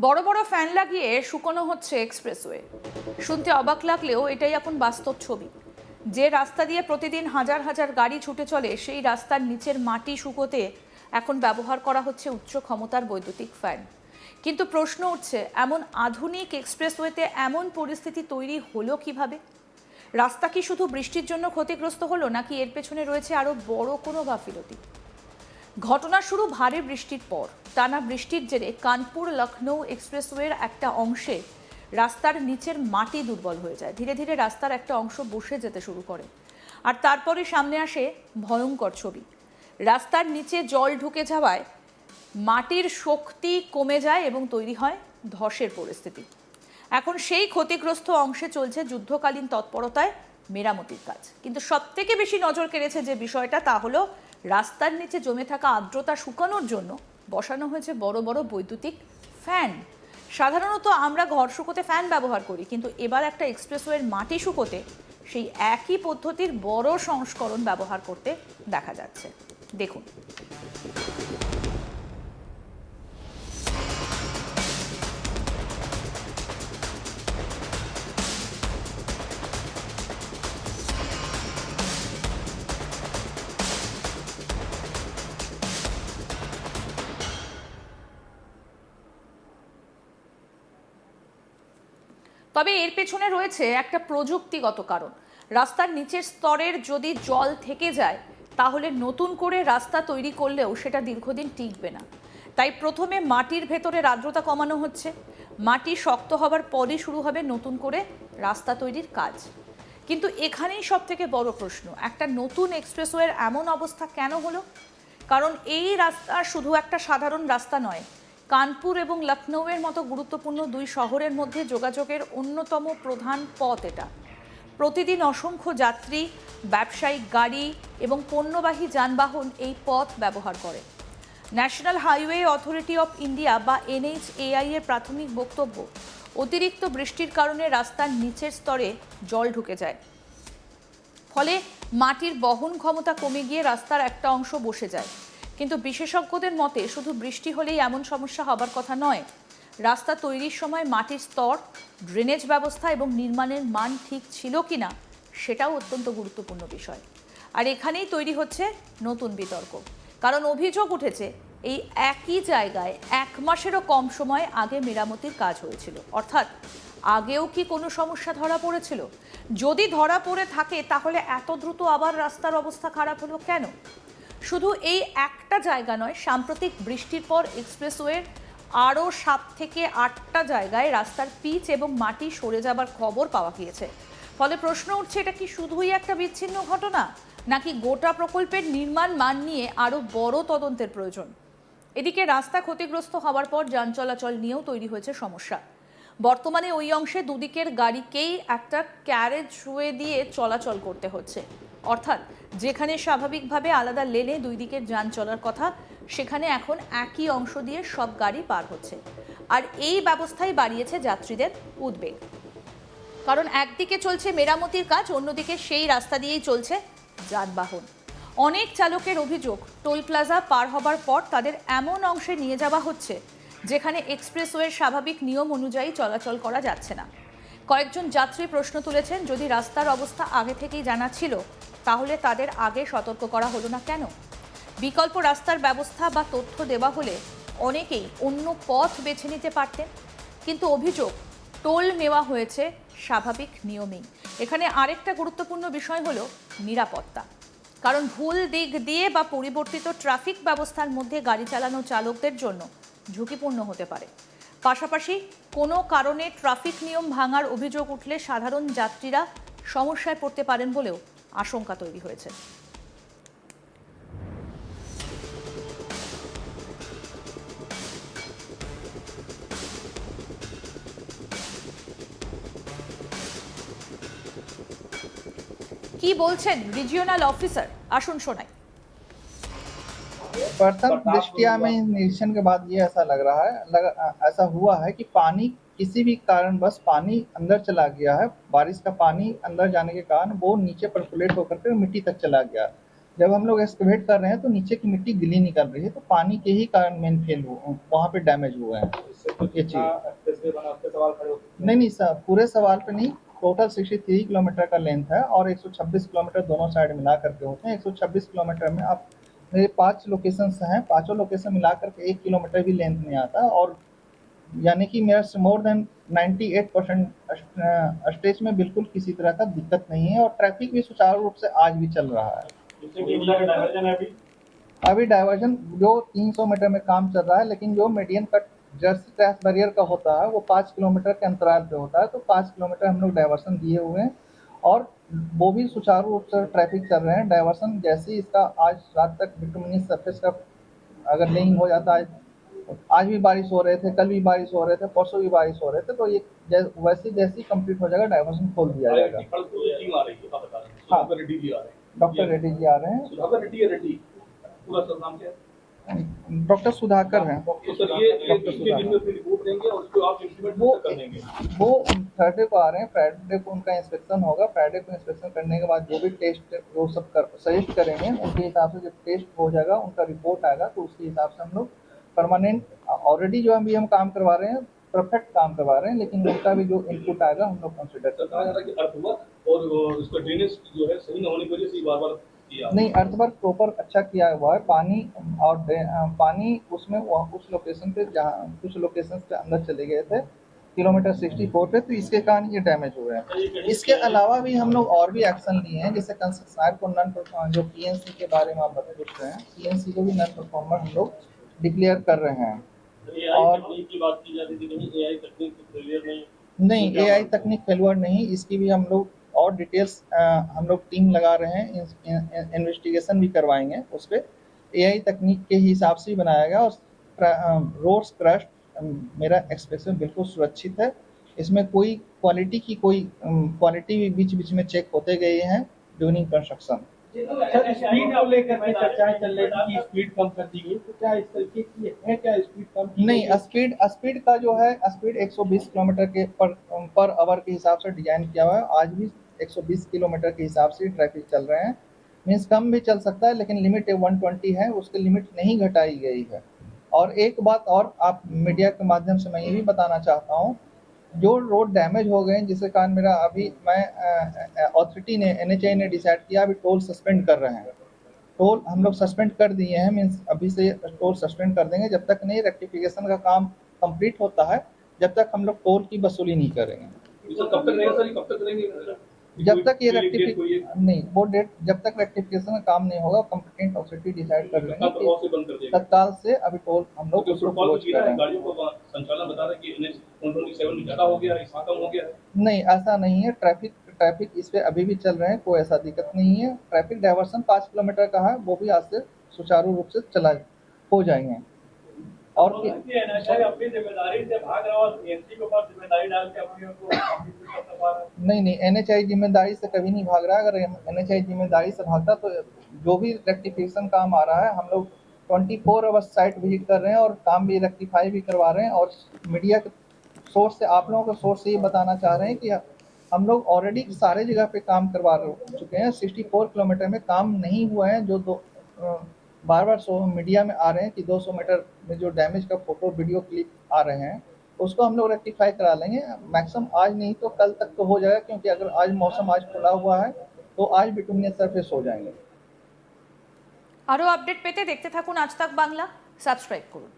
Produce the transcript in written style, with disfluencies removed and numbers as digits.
বড় বড় ফ্যান লাগিয়ে শুকনো হচ্ছে এক্সপ্রেসওয়ে। শুনতে অবাক লাগলেও এটাই এখন বাস্তব ছবি। যে রাস্তা দিয়ে প্রতিদিন হাজার হাজার গাড়ি ছুটে চলে সেই রাস্তার নিচের মাটি শুকোতে এখন ব্যবহার করা হচ্ছে উচ্চ ক্ষমতার বৈদ্যুতিক ফ্যান। কিন্তু প্রশ্ন উঠছে, এমন আধুনিক এক্সপ্রেসওয়েতে এমন পরিস্থিতি তৈরি হলো কিভাবে? রাস্তা কি শুধু বৃষ্টির জন্য ক্ষতিগ্রস্ত হলো, নাকি এর পেছনে রয়েছে আরো বড় কোনো গাফিলতি? ঘটনা শুরু ভারী বৃষ্টির পর। টানা বৃষ্টির জেরে কানপুর লখনৌ এক্সপ্রেসওয়ের একটা অংশে রাস্তার নিচের মাটি দুর্বল হয়ে যায়। ধীরে ধীরে রাস্তার একটা অংশ বসে যেতে শুরু করে। আর তারপরে সামনে আসে ভয়ঙ্কর ছবি। রাস্তার নিচে জল ঢুকে যাওয়ায় মাটির শক্তি কমে যায় এবং তৈরি হয় ধসের পরিস্থিতি। এখন সেই ক্ষতিগ্রস্ত অংশে চলছে যুদ্ধকালীন তৎপরতায় মেরামতির কাজ। কিন্তু সবথেকে বেশি নজর কেড়েছে যে বিষয়টা, তা হলো রাস্তার নিচে জমে থাকা আর্দ্রতা শুকানোর জন্য বসানো হয়েছে বড় বড় বৈদ্যুতিক ফ্যান। সাধারণত আমরা ঘর শুকোতে ফ্যান ব্যবহার করি, কিন্তু এবার একটা এক্সপ্রেসওয়ের মাটি শুকোতে সেই একই পদ্ধতির বড় সংস্করণ ব্যবহার করতে দেখা যাচ্ছে। দেখুন। তবে এর পেছনে রয়েছে একটা প্রযুক্তিগত কারণ। রাস্তার নিচের স্তরের যদি জল থেকে যায়, তাহলে নতুন করে রাস্তা তৈরি করলেও সেটা দীর্ঘদিন টিকবে না। তাই প্রথমে মাটির ভেতরের আর্দ্রতা কমানো হচ্ছে। মাটি শক্ত হবার পরই শুরু হবে নতুন করে রাস্তা তৈরির কাজ। কিন্তু এখানেই সব থেকে বড় প্রশ্ন, একটা নতুন এক্সপ্রেসওয়ের এমন অবস্থা কেন হলো? কারণ এই রাস্তা শুধু একটা সাধারণ রাস্তা নয়, কানপুর এবং লখনৌয়ের মতো গুরুত্বপূর্ণ দুই শহরের মধ্যে যোগাযোগের অন্যতম প্রধান পথ এটা। প্রতিদিন অসংখ্য যাত্রী, ব্যবসায়িক গাড়ি এবং পণ্যবাহী যানবাহন এই পথ ব্যবহার করে। National highway authority of India বা NHAI এর প্রাথমিক বক্তব্য, অতিরিক্ত বৃষ্টির কারণে রাস্তার নিচের স্তরে জল ঢুকে যায়। ফলে মাটির বহন ক্ষমতা কমে গিয়ে রাস্তার একটা অংশ বসে যায়। কিন্তু বিশেষজ্ঞদের মতে শুধু বৃষ্টি হলেই এমন সমস্যা হবার কথা নয়। রাস্তা তৈরির সময় মাটির স্তর, ড্রেনেজ ব্যবস্থা এবং নির্মাণের মান ঠিক ছিল কিনা সেটাও অত্যন্ত গুরুত্বপূর্ণ বিষয়। আর এখানেই তৈরি হচ্ছে নতুন বিতর্ক। কারণ অভিযোগ উঠেছে, এই একই জায়গায় 1 মাসেরও কম সময় আগে মেরামতির কাজ হয়েছিল। অর্থাৎ আগেও কি কোনো সমস্যা ধরা পড়েছিল? যদি ধরা পড়ে থাকে, তাহলে এত দ্রুত আবার রাস্তার অবস্থা খারাপ হলো কেন? শুধু এই একটা জায়গা নয়, সাম্প্রতিক বৃষ্টির পর এক্সপ্রেসওয়ের আরও 7 থেকে 8টা জায়গায় রাস্তার পিচ এবং মাটি সরে যাবার খবর পাওয়া গিয়েছে। ফলে প্রশ্ন উঠছে, এটা কি শুধুই একটা বিচ্ছিন্ন ঘটনা, নাকি গোটা প্রকল্পের নির্মাণ মান নিয়ে আরও বড় তদন্তের প্রয়োজন? এদিকে রাস্তা ক্ষতিগ্রস্ত হওয়ার পর যান চলাচল নিয়েও তৈরি হয়েছে সমস্যা। বর্তমানে ওই অংশে দুদিকের গাড়িকেই একটা ক্যারেজ ওয়ে দিয়ে চলাচল করতে হচ্ছে। অর্থাৎ যেখানে স্বাভাবিকভাবে আলাদা লেনে দুই দিকের যান চলার কথা, সেখানে এখন একই অংশ দিয়ে সব গাড়ি পার হচ্ছে। আর এই ব্যবস্থাই বাড়িয়েছে যাত্রীদের উদ্বেগ। কারণ একদিকে চলছে মেরামতির কাজ, অন্যদিকে সেই রাস্তা দিয়েই চলছে যানবাহন। অনেক চালকের অভিযোগ, টোল প্লাজা পার হবার পর তাদের এমন অংশে নিয়ে যাওয়া হচ্ছে যেখানে এক্সপ্রেসওয়ের স্বাভাবিক নিয়ম অনুযায়ী চলাচল করা যাচ্ছে না। কয়েকজন যাত্রী প্রশ্ন তুলেছেন, যদি রাস্তার অবস্থা আগে থেকেই জানা ছিল, তাহলে তাদের আগে সতর্ক করা হলো না কেন? বিকল্প রাস্তার ব্যবস্থা বা তথ্য দেওয়া হলে অনেকেই অন্য পথ বেছে নিতে পারতেন। কিন্তু অভিযোগ, টোল নেওয়া হয়েছে স্বাভাবিক নিয়মেই। এখানে আরেকটা গুরুত্বপূর্ণ বিষয় হলো নিরাপত্তা। কারণ ভুল দিক দিয়ে বা পরিবর্তিত ট্রাফিক ব্যবস্থার মধ্যে গাড়ি চালানো চালকদের জন্য ঝুঁকিপূর্ণ হতে পারে। পাশাপাশি কোনো কারণে ট্রাফিক নিয়ম ভাঙার অভিযোগ উঠলে সাধারণ যাত্রীরা সমস্যায় পড়তে পারেন বলেও আশঙ্কা তৈরি হয়েছে। কি বলছেন রিজিওনাল অফিসার, আসুন শোনাই। प्रथम दृष्टया में निरीक्षण के बाद ये ऐसा लग रहा है ऐसा हुआ है कि पानी किसी भी कारणवश पानी अंदर चला गया है। बारिश का पानी अंदर जाने के कारण वो नीचे परकुलेट होकर के मिट्टी तक चला गया। जब हम लोग एक्सकवेट कर रहे हैं तो नीचे की मिट्टी गीली निकल रही है, तो पानी के ही कारण मेन फेल वहाँ पे डैमेज हुआ है ये चीज़। नहीं सर, पूरे सवाल पे नहीं, टोटल 63 किलोमीटर का लेंथ है और 126 किलोमीटर दोनों साइड मिला करके होते हैं। 126 किलोमीटर में आप मेरे 5 लोकेशंस हैं, पाँचों लोकेशन मिला करके 1 किलोमीटर भी लेंथ नहीं आता, और यानी कि मेरा मोर देन 98% स्टेज में बिल्कुल किसी तरह का दिक्कत नहीं है, और ट्रैफिक भी सुचारू रूप से आज भी चल रहा है। अभी डाइवर्जन जो 300 मीटर में काम चल रहा है, लेकिन जो median cut Jersey crash barrier का होता है वो 5 किलोमीटर के अंतराल पे होता है, तो 5 किलोमीटर हम लोग डाइवर्सन दिए हुए हैं और वो भी सुचारू रूप से ट्रैफिक चल रहे हैं। डाइवर्सन जैसे ही इसका आज रात तक बिटुमिनस सरफेस का अगर लेइंग हो जाता है, आज भी बारिश हो रहे थे, कल भी बारिश हो रहे थे, परसों भी बारिश हो रहे थे, तो ये वैसे जैसे ही कंप्लीट हो जाएगा डाइवर्सन खोल दिया जाएगा। हाँ, डॉक्टर रेड्डी जी आ रहे हैं। डॉक्टर सुधाकर हैं। तो सर ये दिन में फिर रिपोर्ट देंगे और उसको आप इम्प्लीमेंट कर देंगे। वो फ्राइडे को आ रहे हैं, फ्राइडे को उनका इंस्पेक्शन होगा। फ्राइडे को इंस्पेक्शन करने के बाद जो भी टेस्ट वो सब सजेस्ट करेंगे, उनके हिसाब से जब टेस्ट हो जाएगा, उनका रिपोर्ट आएगा, तो उसके हिसाब से हम लोग परमानेंट ऑलरेडी जो अभी हम काम करवा रहे हैं परफेक्ट काम करवा रहे हैं, लेकिन उनका भी जो इनपुट आएगा हम लोग कंसिडर करेंगे। और इसका ड्रेनेज जो है सही न होने की वजह से बार-बार किया नहीं, अर्थवर्क प्रॉपर अच्छा किया हुआ है। पानी और पानी उसमें उस लोकेशन पे जहाँ कुछ लोकेशन पे अंदर चले गए थे किलोमीटर 64 पे, तो इसके कारण ये डैमेज हुए हैं। इसके अलावा भी हम लोग और भी एक्शन लिए हैं, जैसे कंसेशनर को नॉन परफॉर्मर, जो पीएनसी के बारे में आप पूछ रहे हैं, पीएनसी को भी नॉन परफॉर्मर हम लोग डिक्लेयर कर रहे हैं। और की बात की जाती थी, कहीं एआई तकनीक फेलियर नहीं, एआई तकनीक फेलुअर नहीं, इसकी भी हम लोग और डिटेल्स हम लोग टीम लगा रहे हैं, इन्वेस्टिगेशन भी करवाएंगे उस पर। एआई तकनीक के हिसाब से ही बनाया गया, और रोड्स क्रस्ट मेरा एक्सपेक्टेशन बिल्कुल सुरक्षित है। इसमें कोई क्वालिटी भी बीच बीच में चेक होते गए हैं ड्यूरिंग कंस्ट्रक्शन। सर, स्पीड को लेकर के चर्चाएं चल रही थी कि स्पीड कम कर दी गई, तो क्या इस तरीके की है, क्या स्पीड कम की नहीं, स्पीड का जो है स्पीड 120 किलोमीटर के पर आवर के हिसाब से डिजाइन किया हुआ है। आज भी 120 किलोमीटर के हिसाब से ट्रैफिक चल रहे हैं, मीन्स कम भी चल सकता है, लेकिन लिमिट 120 है, उसकी लिमिट नहीं घटाई गई है। और एक बात और आप मीडिया के माध्यम से मैं ये भी बताना चाहता हूँ, जो रोड डैमेज हो गए जिसके कारण मेरा अभी मैं अथॉरिटी ने NHAI ने डिसाइड किया अभी टोल सस्पेंड कर रहे हैं। टोल हम लोग सस्पेंड कर दिए हैं, मीन्स अभी से टोल सस्पेंड कर देंगे। जब तक नहीं रेक्टिफिकेशन का काम कंप्लीट होता है, जब तक हम लोग टोल की वसूली नहीं करेंगे। कब तक रहेगा सर, कब तक करेंगे? जब तक ये नहीं, वो डेट जब तक रेक्टिफिकेशन का काम नहीं होगा, कंप्लीट अथॉरिटी डिसाइड कर लेंगे कि तत्काल से अभी टोल हम लोग उसको क्लोज कर रहे हैं। गाड़ियों को संचालन बता रहे कि NH 127 में ज़्यादा हो गया, इसका कम हो गया। नहीं, ऐसा नहीं है। ट्रैफिक इस पे अभी भी चल रहे हैं, कोई ऐसा दिक्कत नहीं है। ट्रैफिक डाइवर्सन 5 किलोमीटर का है, वो भी आज से सुचारू रूप से चला हो जाएंगे। और अपनी जिम्मेदारी से भाग रहा और पीएनसी के ऊपर जिम्मेदारी डाल के अपनी नहीं, NHAI जिम्मेदारी से कभी नहीं भाग रहा है। अगर NHAI जिम्मेदारी से भागता तो जो भी रेक्टिफिकेशन काम आ रहा है, हम लोग 24 आवर्स साइट विजिट कर रहे हैं और काम भी रेक्टिफाई भी करवा रहे हैं। और मीडिया के सोर्स से, आप लोगों के सोर्स से ये बताना चाह रहे हैं कि हम लोग ऑलरेडी सारे जगह पे काम करवा चुके हैं। 64 किलोमीटर में काम नहीं हुआ है, जो बार बार मीडिया में आ रहे हैं कि 200 मीटर में जो डैमेज का फोटो वीडियो क्लिप आ रहे हैं, उसको हम लोग रेक्टिफाई करा लेंगे। मैक्सिमम आज नहीं तो कल तक तो हो जाएगा, क्योंकि अगर आज मौसम आज खुला हुआ है तो आज बिटुमिनस सरफेस हो जाएंगे। আরও আপডেট পেতে দেখতে থাকুন আজ তাক বাংলা, সাবস্ক্রাইব করুন।